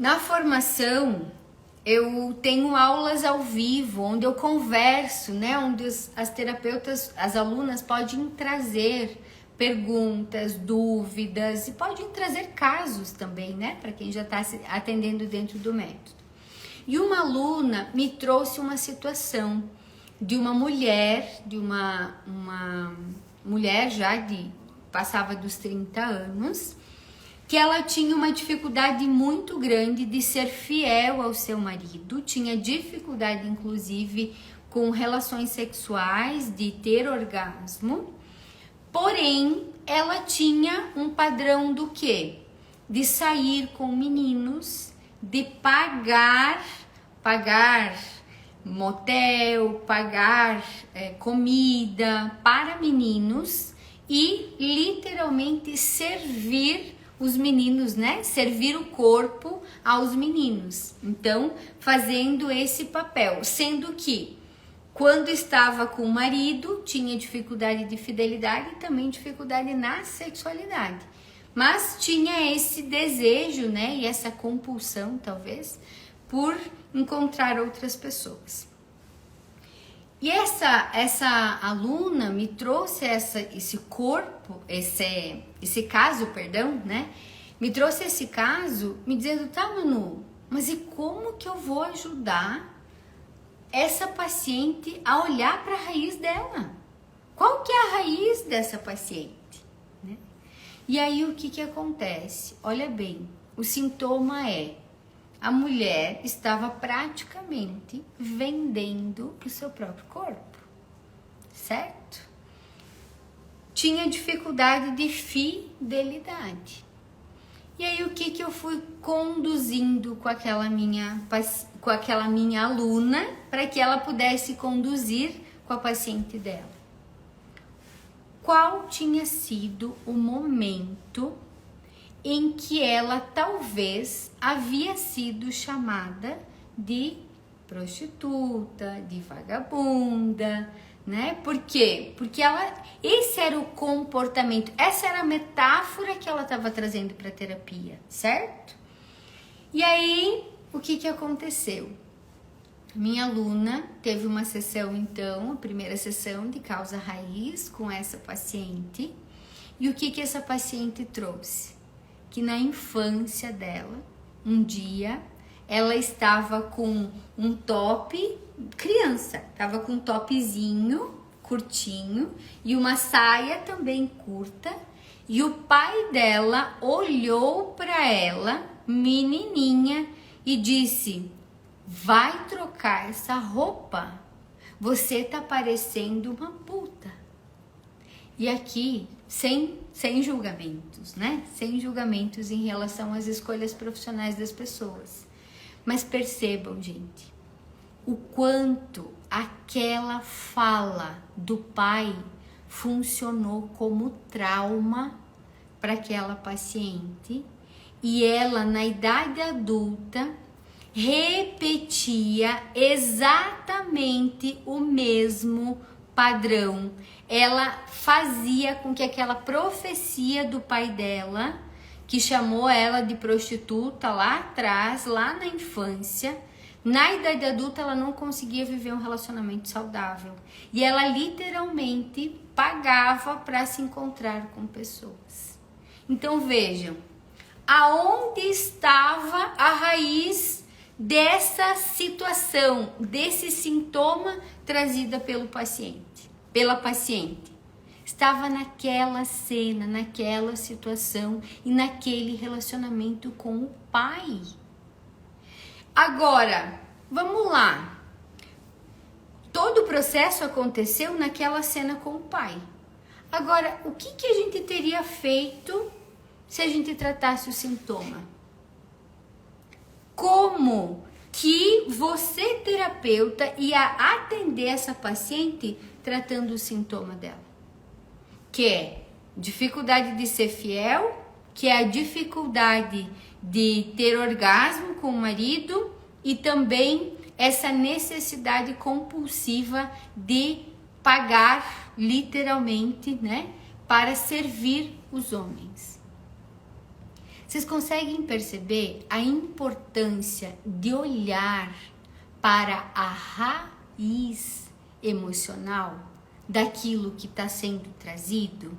Na formação, eu tenho aulas ao vivo, onde eu converso, né? Onde as terapeutas, as alunas podem trazer perguntas, dúvidas e podem trazer casos também, né? Para quem já está atendendo dentro do método. E uma aluna me trouxe uma situação de uma mulher, uma mulher já passava dos 30 anos, que ela tinha uma dificuldade muito grande de ser fiel ao seu marido, tinha dificuldade inclusive com relações sexuais, de ter orgasmo, porém ela tinha um padrão do quê? De sair com meninos, de pagar motel, pagar comida para meninos e literalmente servir os meninos, né? Servir o corpo aos meninos. Então, fazendo esse papel, sendo que quando estava com o marido, tinha dificuldade de fidelidade e também dificuldade na sexualidade. Mas tinha esse desejo, né? E essa compulsão, talvez, por encontrar outras pessoas. E essa aluna me trouxe esse caso, né? Me trouxe esse caso me dizendo, tá, Manu, mas e como que eu vou ajudar essa paciente a olhar para a raiz dela? Qual que é a raiz dessa paciente? Né? E aí o que acontece? Olha bem, o sintoma é: a mulher estava praticamente vendendo o seu próprio corpo, certo? Tinha dificuldade de fidelidade. E aí o que eu fui conduzindo com aquela minha aluna para que ela pudesse conduzir com a paciente dela? Qual tinha sido o momento em que ela talvez havia sido chamada de prostituta, de vagabunda, né? Por quê? Porque esse era o comportamento, essa era a metáfora que ela estava trazendo para a terapia, certo? E aí, o que aconteceu? Minha aluna teve uma sessão, então, a primeira sessão de causa raiz com essa paciente. E o que essa paciente trouxe? Que na infância dela, um dia, ela estava com um top, criança, estava com um topzinho curtinho e uma saia também curta, e o pai dela olhou para ela, menininha, e disse: vai trocar essa roupa, você tá parecendo uma puta. E aqui, sem julgamentos, né? Sem julgamentos em relação às escolhas profissionais das pessoas. Mas percebam, gente, o quanto aquela fala do pai funcionou como trauma para aquela paciente, e ela, na idade adulta, repetia exatamente o mesmo padrão. Ela fazia com que aquela profecia do pai dela, que chamou ela de prostituta lá atrás, lá na infância, na idade adulta ela não conseguia viver um relacionamento saudável. E ela literalmente pagava para se encontrar com pessoas. Então vejam, aonde estava a raiz dessa situação, desse sintoma trazida pela paciente. Estava naquela cena, naquela situação e naquele relacionamento com o pai. Agora, vamos lá. Todo o processo aconteceu naquela cena com o pai. Agora, o que a gente teria feito se a gente tratasse o sintoma? Como que você, terapeuta, ia atender essa paciente tratando o sintoma dela? Que é dificuldade de ser fiel, que é a dificuldade de ter orgasmo com o marido e também essa necessidade compulsiva de pagar literalmente, né, para servir os homens. Vocês conseguem perceber a importância de olhar para a raiz emocional daquilo que está sendo trazido?